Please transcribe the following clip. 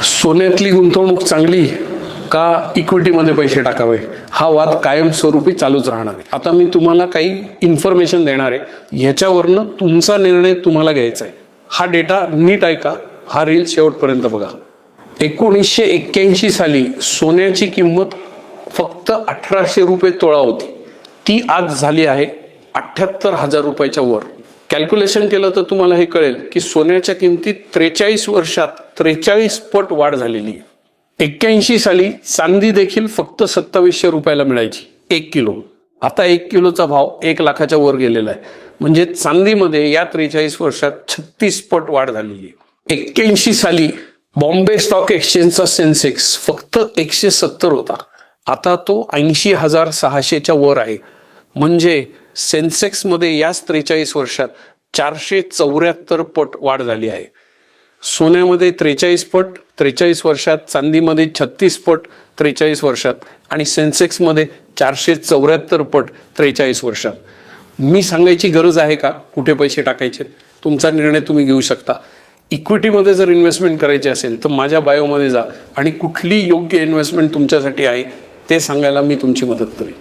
सोन्यातली गुंतवणूक चांगली का इक्विटीमध्ये पैसे टाकावे, हा वाद कायमस्वरूपी चालूच राहणार आहे. आता मी तुम्हाला काही इन्फॉर्मेशन देणार आहे, ह्याच्यावरनं तुमचा निर्णय तुम्हाला घ्यायचा आहे. हा डेटा नीट ऐका, हा रील शेवटपर्यंत बघा. 1981 साली सोन्याची किंमत फक्त 1800 रुपये तोळा होती. ती आज झाली आहे 78,000 रुपयाच्या वर. कॅल्क्युलेशन केलं तर तुम्हाला हे कळेल की सोन्याच्या किमतीत 43 वर्षात 43 पट वाढ झालेली आहे. 81 साली चांदी देखील फक्त 2700 रुपयाला मिळायची 1 किलो. आता 1 किलोचा भाव 1 लाखाच्या वर गेलेला आहे. म्हणजे चांदीमध्ये या 43 वर्षात 36 पट वाढ झालेली आहे. 81 साली बॉम्बे स्टॉक एक्सचेंजचा सेन्सेक्स फक्त 170 होता. आता तो 80,600च्या वर आहे. म्हणजे सेन्सेक्समध्ये याच 43 वर्षात 474 पट वाढ झाली आहे. सोन्यामध्ये 43 पट 43 वर्षात, चांदीमध्ये 36 पट 43 वर्षात आणि सेन्सेक्समध्ये 474 पट 43 वर्षात. मी सांगायची गरज आहे का कुठे पैसे टाकायचे? तुमचा निर्णय तुम्ही घेऊ शकता. इक्विटीमध्ये जर इन्व्हेस्टमेंट करायची असेल तर माझ्या बायोमध्ये जा आणि कुठली योग्य इन्व्हेस्टमेंट तुमच्यासाठी आहे ते सांगायला मी तुमची मदत करेन.